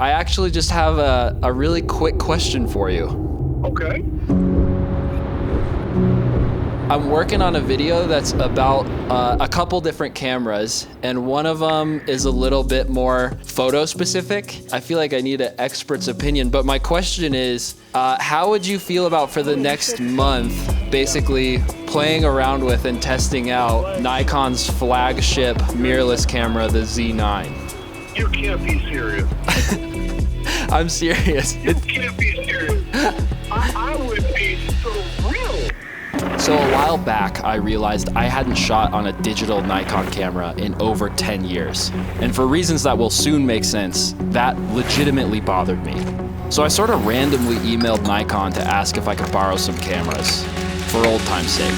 I actually just have a really quick question for you. Okay. I'm working on a video that's about a couple different cameras, and one of them is a little bit more photo specific. I feel like I need an expert's opinion, but my question is, how would you feel about for the next month, basically playing around with and testing out Nikon's flagship mirrorless camera, the Z9? You can't be serious. I'm serious. You can't be serious. I would be so thrilled. So a while back, I realized I hadn't shot on a digital Nikon camera in over 10 years. And for reasons that will soon make sense, that legitimately bothered me. So I sort of randomly emailed Nikon to ask if I could borrow some cameras, for old time's sake.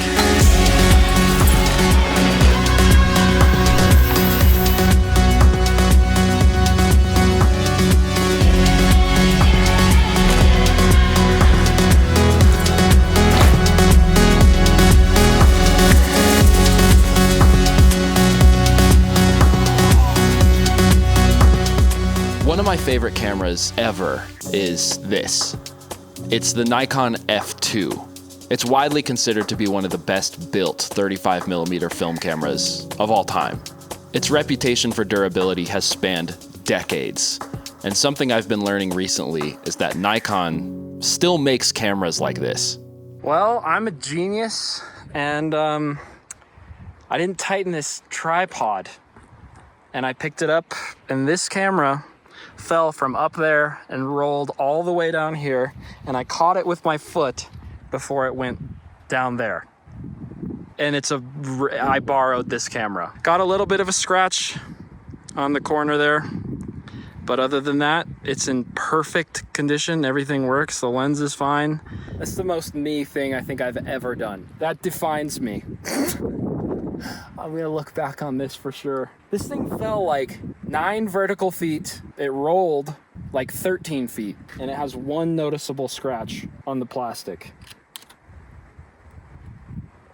One of my favorite cameras ever is this. It's the Nikon F2. It's widely considered to be one of the best built 35mm film cameras of all time. Its reputation for durability has spanned decades, and something I've been learning recently is that Nikon still makes cameras like this. Well, I'm a genius, and I didn't tighten this tripod, and I picked it up, and this camera fell from up there and rolled all the way down here, and I caught it with my foot before it went down there. And I borrowed this camera. Got a little bit of a scratch on the corner there, but other than that, it's in perfect condition. Everything works, the lens is fine. That's the most me thing I think I've ever done. That defines me. I'm gonna look back on this for sure. This thing fell like 9 vertical feet. It rolled like 13 feet, and it has one noticeable scratch on the plastic.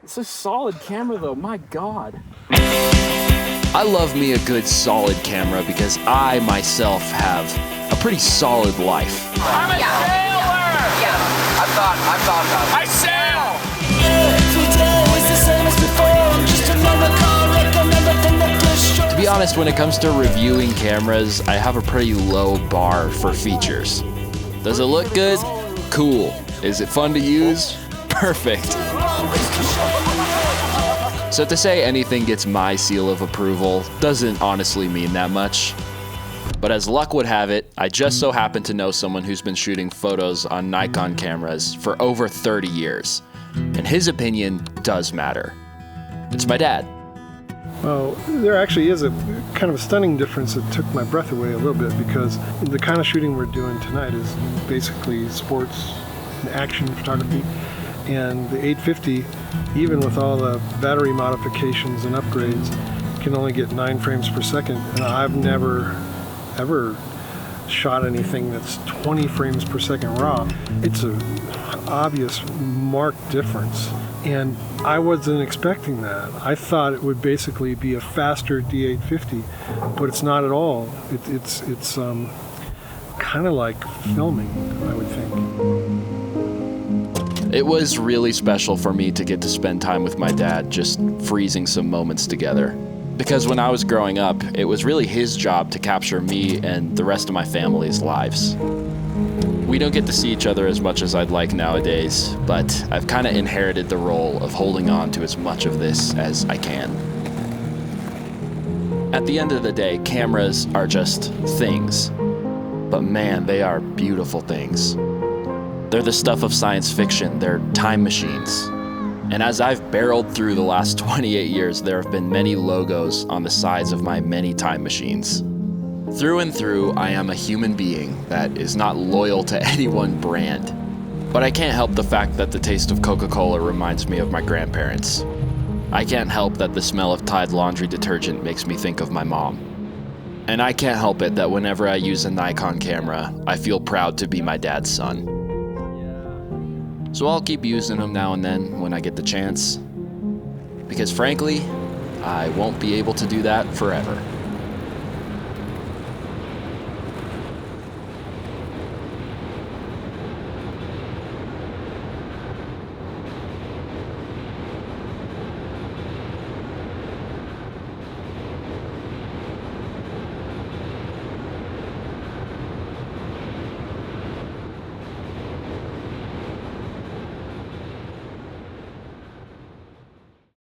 It's a solid camera though, my God. I love me a good solid camera because I myself have a pretty solid life. I'm a sailor! Yeah, I've thought about it. I sail! To be honest, when it comes to reviewing cameras, I have a pretty low bar for features. Does it look good? Cool. Is it fun to use? Perfect. So to say anything gets my seal of approval doesn't honestly mean that much. But as luck would have it, I just so happen to know someone who's been shooting photos on Nikon cameras for over 30 years. And his opinion does matter. It's my dad. Well, there actually is a kind of a stunning difference that took my breath away a little bit, because the kind of shooting we're doing tonight is basically sports and action photography. And the 850, even with all the battery modifications and upgrades, can only get 9 frames per second. And I've never, ever shot anything that's 20 frames per second raw. It's an obvious, marked difference. And I wasn't expecting that. I thought it would basically be a faster D850, but it's not at all. It's kind of like filming, I would think. It was really special for me to get to spend time with my dad, just freezing some moments together. Because when I was growing up, it was really his job to capture me and the rest of my family's lives. We don't get to see each other as much as I'd like nowadays, but I've kind of inherited the role of holding on to as much of this as I can. At the end of the day, cameras are just things, but man, they are beautiful things. They're the stuff of science fiction, they're time machines. And as I've barreled through the last 28 years, there have been many logos on the sides of my many time machines. Through and through, I am a human being that is not loyal to any one brand. But I can't help the fact that the taste of Coca-Cola reminds me of my grandparents. I can't help that the smell of Tide laundry detergent makes me think of my mom. And I can't help it that whenever I use a Nikon camera, I feel proud to be my dad's son. So I'll keep using them now and then when I get the chance. Because frankly, I won't be able to do that forever.